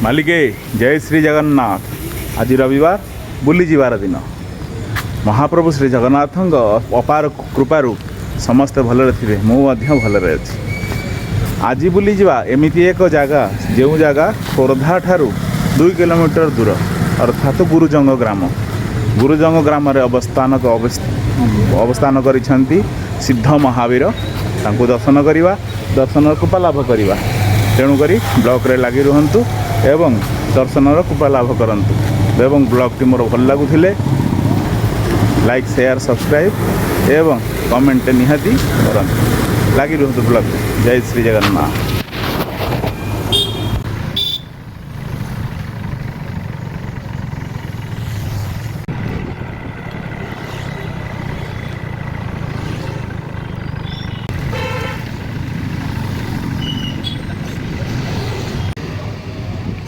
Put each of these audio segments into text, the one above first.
मालिके जय श्री जगन्नाथ। आज रविवार बुली जीवार दिन महाप्रभु श्री जगन्नाथ अपार कृपारू समस्ते भलरे थे मु भलरे अच्छी। आज बुली जीवा एमती एक जगह जो जगह खोर्धा ठारू 2 किलोमीटर दूर अर्थात गुरुजंग ग्राम अवस्थान करिसेंती सिद्ध महावीर। तांको दर्शन करिवा, दर्शन कृपा लाभ करिवा। तेणुक ब्लॉक रे लगी रुहंतु एवं दर्शनर कृपा लाभ करंतु। एवं ब्लॉग टी मोर भल लगुथिले लाइक शेयर सब्सक्राइब एवं कमेंट निहाती करंतु। लगी रुहंतु ब्लॉग। जय श्री जगन्नाथ।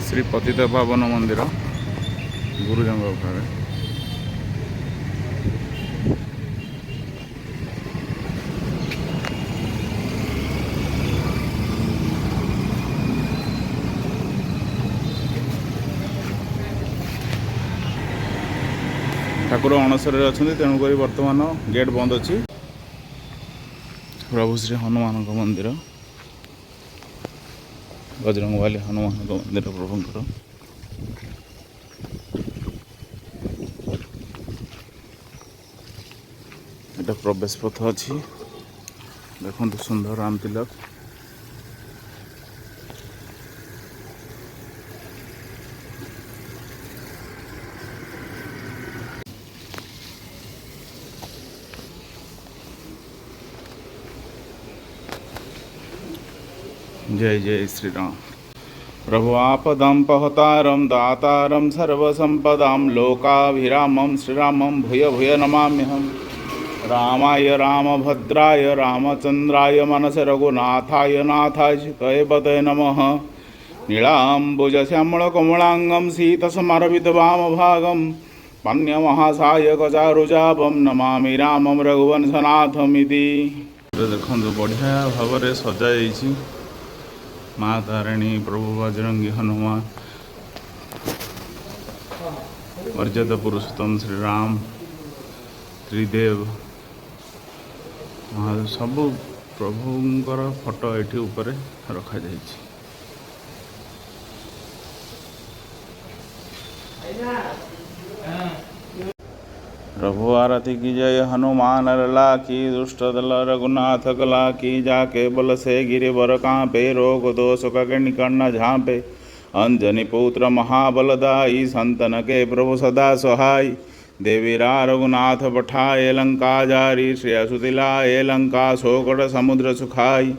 श्री पतित पावन मंदिर गुरुजंग घरे ठाकुर अणसर अच्छा। तेणुक बर्तमान गेट बंद अच्छी। प्रभु श्री हनुमान मंदिर बजरंगबली हनुमान मंदिर प्रभुंर एटा प्रवेश पथ अच्छी। देखो सुंदर राम तिलक। जय जय श्री राम। प्रभु आपदं पहतारं दातारं सर्वसंपदां लोकाभिरामं श्रीरामं भूय भूय नमाम्यहम्। रामाय रामभद्राय रामचंद्राय मनस रघुनाथाय नाथाय तये नमः। नीलाम्बुजश्यामलकमलाङ्गं सीतसमरवितवामभागं पन्यमहासायकचारुचापं नमामि रामं रघुवंशनाथमिति। देखो बढ़िया भाव में सजाई माँ तारिणी प्रभु बजरंगी हनुमान मर्यादा पुरुषोत्तम श्री राम त्रिदेव महादेव सबू प्रभुंकर फोटो एठी ऊपर रखा जाइए। प्रभु आरती की जय। हनुमान लला की दुष्ट दल रघुनाथ कला की जाके बल से गिरिवर कांपे रोग दोष कर्ण न झांपे। अंजनी पुत्र महाबलदाई संतन के प्रभु सदा सहाय। देवीरा रघुनाथ पठाए लंका जारी श्रेय सुतिलाए लंका शोकट समुद्र सुखाई।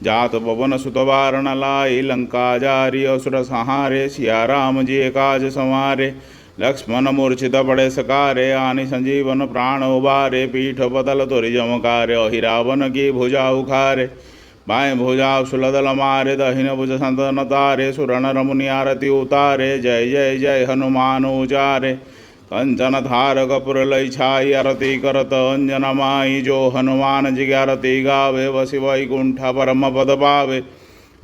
जात पवन सुत वारण लाई लंका जारी असुर संहारे। सिया राम जी काज संवारे लक्ष्मण मूर्छित पड़े सकारे। आनि संजीवन प्राण उबारे पीठ बदल तोरि जमकारे। अहिरावन की भुजा उखारे बाएं भुजा सुलदल मारे। दहिन भुज संतन तारे सुरनर मुनि आरती उतारे। जय जय जय हनुमान उचारे कंचन धार कपूर लई छाई। आरती करत अंजन माई जो हनुमान जी आरती गावे। वसी वैकुंठ परम पद पावे।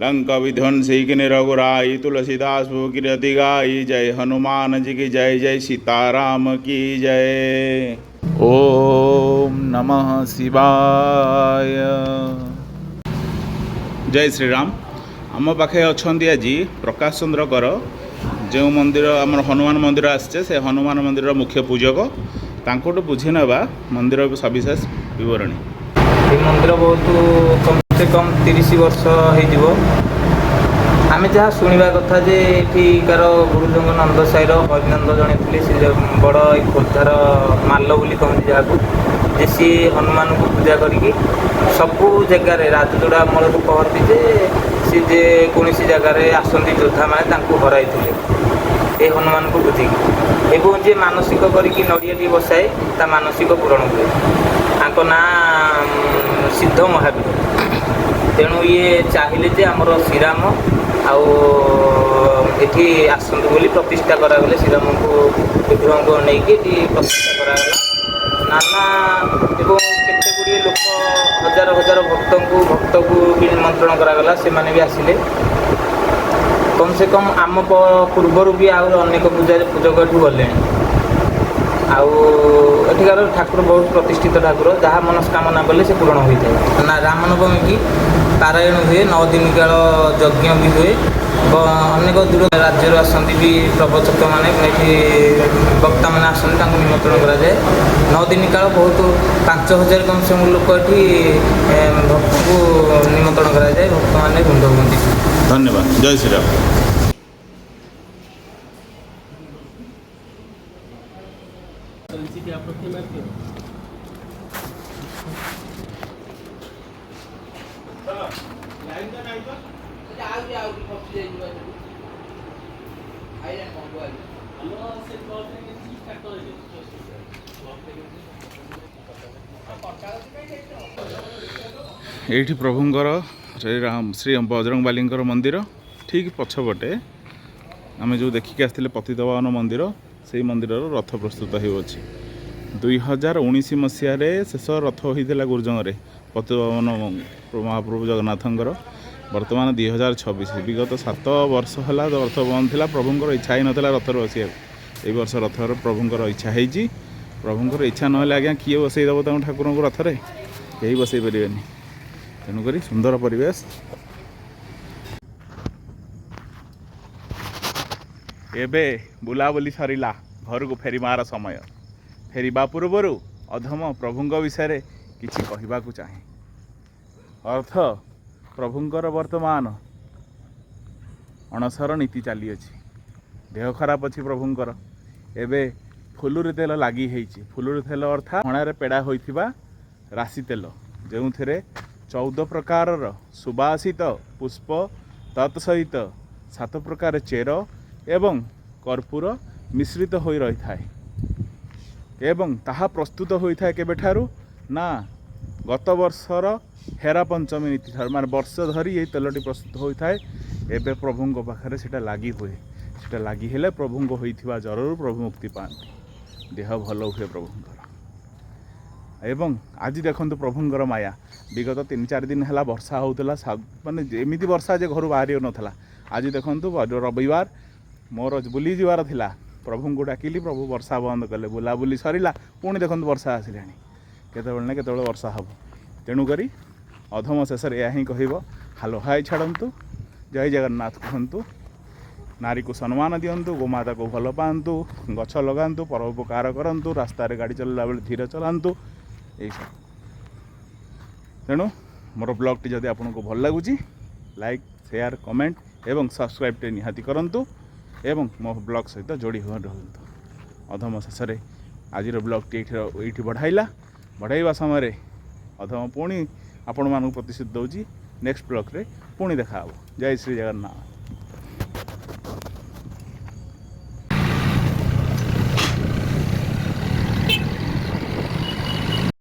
लंका विध्वंसी की रघुराई तुलसीदास कीर्ति गाई। जय हनुमान जी की जय जय सीताराम की जय। ओम नमः शिवाय। जय श्री राम। आम पाखे अच्छा आज प्रकाश चंद्र कर जो मंदिर आम हनुमान मंदिर आसचे से हनुमान मंदिर मुख्य पूजक तांकोटू बुझी नेबा मंदिर सविशेष विवरणी। मंदिर बहुत कम से कम 30 वर्ष हो। आम जहाँ शुणा कथा जे एठिकार गुरुजंग नंद साईर हरिनंद जड़े थे सी बड़ खोर्धार माल बोली कहते जहाँ जे सी हनुमान को पूजा करी सबू जगार राजदोड़ा अमल कहती जे सी जे कौन जगार आसती योद्धा मैंने हराई ये हनुमान को बुझिकी एवं जे मानसिक करके नड़ियाटी बसाए ता मानसिक पूरण हुए। तांको ना सिद्ध महावीर। तेणु ये चाहिए जे आमर श्रीराम आठी आसतु बोली प्रतिष्ठा करागले। श्रीराम को विग्रह को लेकिन प्रतिष्ठा करागला। नाना एवं केते गुड़िए लोक हजार हजार भक्त को भी निमंत्रण करागला। से माने भी आसिले कम से कम आम पूर्वर भी आहुरी अनेक पूजक एठू गले आठिकार ठाकुर बहुत प्रतिष्ठित ठाकुर जहाँ मनस्कामना कले से पूरण होता है ना। राम नवमी की पारायण हुए 9 दिन काल यज्ञ भी हुए अनेक दूर राज्य आसती भी प्रवचक मैंने वक्ता मैंने आसती निमंत्रण कराए 9 दिन काल बहुत 5000 कम से कम लोग ये भक्त को निमंत्रण कराए भक्त मैंने ऋण हुए। धन्यवाद। जय श्री राम। ये प्रभुंर श्री बजरंगबाली मंदिर ठीक पछपटे आम जो देखिक आसते पतितपावन मंदिर से मंदिर रथ प्रस्तुत होती 2019 मसीह शेष रथ होता गुरुजंगे पतितपावन महाप्रभु जगन्नाथंकर। वर्तमान 2026 विगत 7 वर्ष है रथ बंद था प्रभुंर इच्छा ही नाला रथर बसिया ये वर्ष रथर प्रभुंर इच्छा है प्रभुंर इच्छा ना आज्ञा किए बसईदेव तुम ठाकुर को रथरे यही बसई पारे तेणुक सुंदर परिवेश। एबे बुलाबुली सरिला घर को फेरिमार समय फेरिबा पूर्वर अधम प्रभुंग विषय किछि कहबाकू चाहे। अर्थ प्रभुंकर वर्तमान अणसर नीति चली अछि देह खराब अच्छी प्रभुंकर एबे फुलुरी तेल लगी होइछि। फुलुरी तेल अर्थात हणारे पेड़ा होइथिबा राशि तेल जो 14 प्रकार सुबासित पुष्प तत्सहित 7 प्रकार चेर एवं कर्पूर मिश्रित हो रही थाए एवं ताहा प्रस्तुत होता है केबे ठारू ना गत वर्षर हेरा पंचमी नीति ठारू माने वर्ष धरी ये तेलटी प्रस्तुत होता है। एबे प्रभुंक पाखरे सेटा लागी हुए सेटा लागी हेले प्रभुंक होइथिबा जरूर प्रभु मुक्ति पाते देह भल हुए प्रभुंकर। एवं आज देखंतु प्रभुंकर माया विगत 3-4 दिन है वर्षा होता माने एमती वर्षा जे घर बाहरी नाला। आज देखंतु रविवार मोर बुली जीवार थिला प्रभु को डाकिली प्रभु वर्षा बंद कले बुलाबुली सरिला पुणी देखो वर्षा आसिला केतबेले ना केतबेले वर्षा हम। तेणुक अधम शेष यह ही कह हालो हाई छाड़ू जय जगन्नाथ कहतु नारी को सम्मान दिंतु गोमाता को भल पातु गछ लगातु परोपकार करूँ रास्तार गाड़ी चलला बेले धीरे चलातु यही सब। तेणु मोर ब्लॉग टी जदि आपको भल लगुच लाइक शेयर कमेंट एवं सब्सक्राइब टे निहाती करंतु एवं मो ब्लॉग सहित जोड़ी हुआ रुहतु। अधम शेष आज ब्लॉग टी ये बढ़ाइबा समय अधम पुणी आपण मानक प्रतिश्रुति दौची नेक्स्ट ब्लॉग रे पुणी देखा। जय श्री जगन्नाथ।